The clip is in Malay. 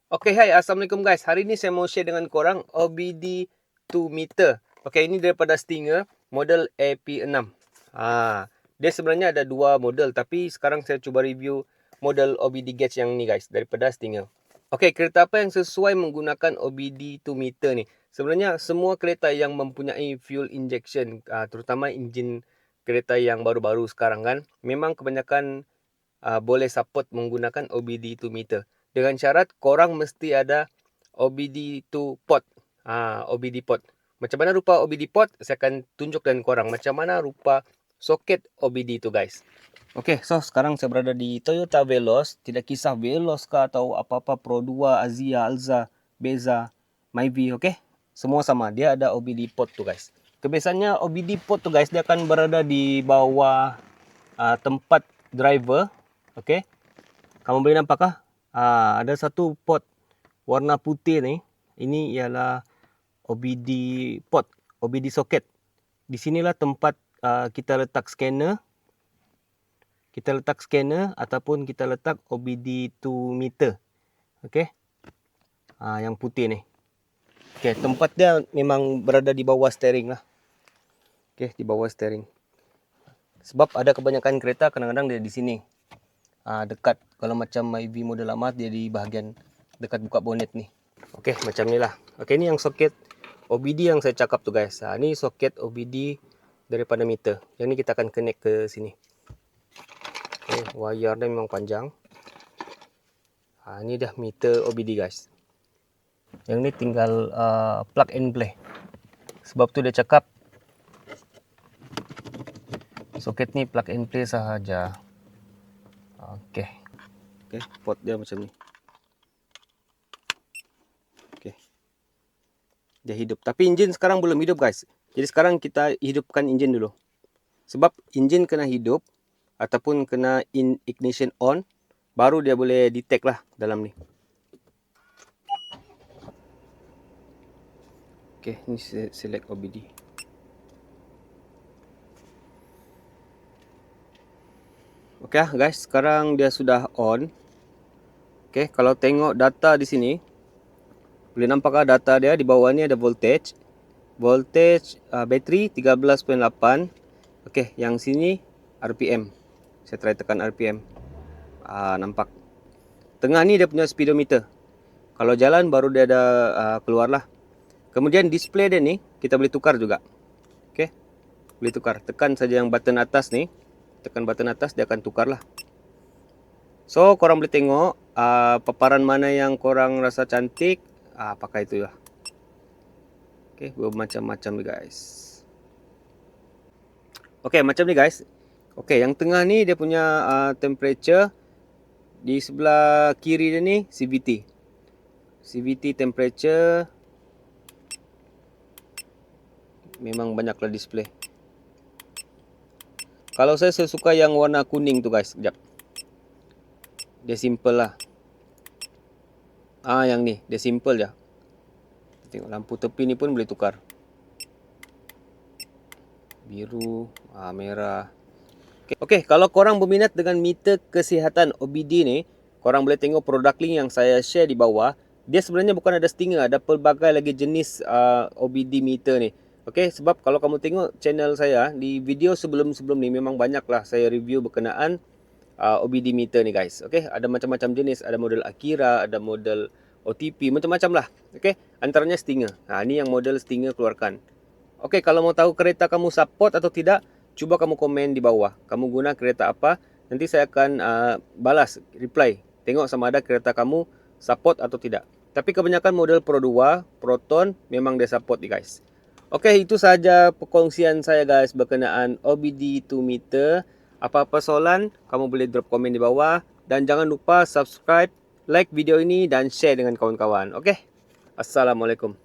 Okay, hai. Assalamualaikum guys. Hari ni saya mau share dengan korang OBD 2 meter. Okay, ini daripada Stinger model AP6. Dia sebenarnya ada dua model, tapi sekarang saya cuba review model OBD gauge yang ni guys, daripada Stinger. Okay, kereta apa yang sesuai menggunakan OBD 2 meter ni? Sebenarnya semua kereta yang mempunyai fuel injection, terutama enjin kereta yang baru-baru sekarang kan, memang kebanyakan boleh support menggunakan OBD 2 meter. Dengan syarat korang mesti ada OBD 2 port. OBD port. Macam mana rupa OBD port? Saya akan tunjuk dengan korang macam mana rupa soket OBD tu guys. Okay, so sekarang saya berada di Toyota Veloz. Tidak kisah Veloz ke atau apa-apa Pro 2, Azia, Alza, Beza, Myvi, okay? Semua sama. Dia ada OBD port tu guys. Kebiasaannya OBD port tu guys, dia akan berada di bawah tempat driver. Okay, kamu boleh nampak kah? Ada satu port warna putih ni. Ini ialah OBD port, OBD socket. Di sinilah tempat kita letak scanner. Kita letak scanner ataupun kita letak OBD 2 meter. Okay, yang putih ni. Okay, tempat dia memang berada di bawah steering lah. Okay, di bawah steering. Sebab ada kebanyakan kereta kadang-kadang dia di sini. Dekat, kalau macam Myvi model lama dia di bahagian dekat buka bonet ni. Okey, macam ni lah. Okey, ni yang soket OBD yang saya cakap tu guys. Ni soket OBD daripada meter. Yang ni kita akan connect ke sini. Okay, wire dia memang panjang. Ni dah meter OBD guys. Yang ni tinggal plug and play. Sebab tu dia cakap soket ni plug and play sahaja. Okey. Okey, port dia macam ni. Okey. Dia hidup. Tapi enjin sekarang belum hidup guys. Jadi sekarang kita hidupkan enjin dulu. Sebab enjin kena hidup ataupun kena ignition on, baru dia boleh detect lah dalam ni. Okey, ni select OBD. Okey guys, sekarang dia sudah on. Okey, kalau tengok data di sini, boleh nampak data dia di bawah ni ada voltage. Voltage bateri 13.8. Okey, yang sini RPM. Saya try tekan RPM. Nampak. Tengah ni dia punya speedometer. Kalau jalan baru dia ada keluar lah. Kemudian display dia ni kita boleh tukar juga. Okey. Boleh tukar. Tekan saja yang button atas ni. Tekan button atas dia akan tukar lah. So korang boleh tengok paparan mana yang korang rasa cantik, pakai itu lah. Okey, bermacam-macam ni guys. Okey, macam ni guys. Okey, yang tengah ni dia punya temperature. Di sebelah kiri dia ni CVT. CVT temperature. Memang banyaklah display. Kalau saya suka yang warna kuning tu guys. Sekejap. Dia simple lah. Yang ni. Dia simple je. Tengok lampu tepi ni pun boleh tukar. Biru. Merah. Okey, kalau korang berminat dengan meter kesihatan OBD ni, korang boleh tengok produk link yang saya share di bawah. Dia sebenarnya bukan ada Stinger. Ada pelbagai lagi jenis OBD meter ni. Okey, sebab kalau kamu tengok channel saya, di video sebelum-sebelum ni memang banyaklah saya review berkenaan OBD meter ni guys. Okey, ada macam-macam jenis. Ada model Akira, ada model OTP, macam-macam lah. Okey, antaranya Stinger. Ni yang model Stinger keluarkan. Okey, kalau mau tahu kereta kamu support atau tidak, cuba kamu komen di bawah. Kamu guna kereta apa? Nanti saya akan balas, reply. Tengok sama ada kereta kamu support atau tidak. Tapi kebanyakan model Pro 2, Proton memang dia support ni guys. Okey, itu sahaja perkongsian saya guys berkenaan OBD 2 meter. Apa-apa soalan, kamu boleh drop komen di bawah. Dan jangan lupa subscribe, like video ini dan share dengan kawan-kawan. Okey? Assalamualaikum.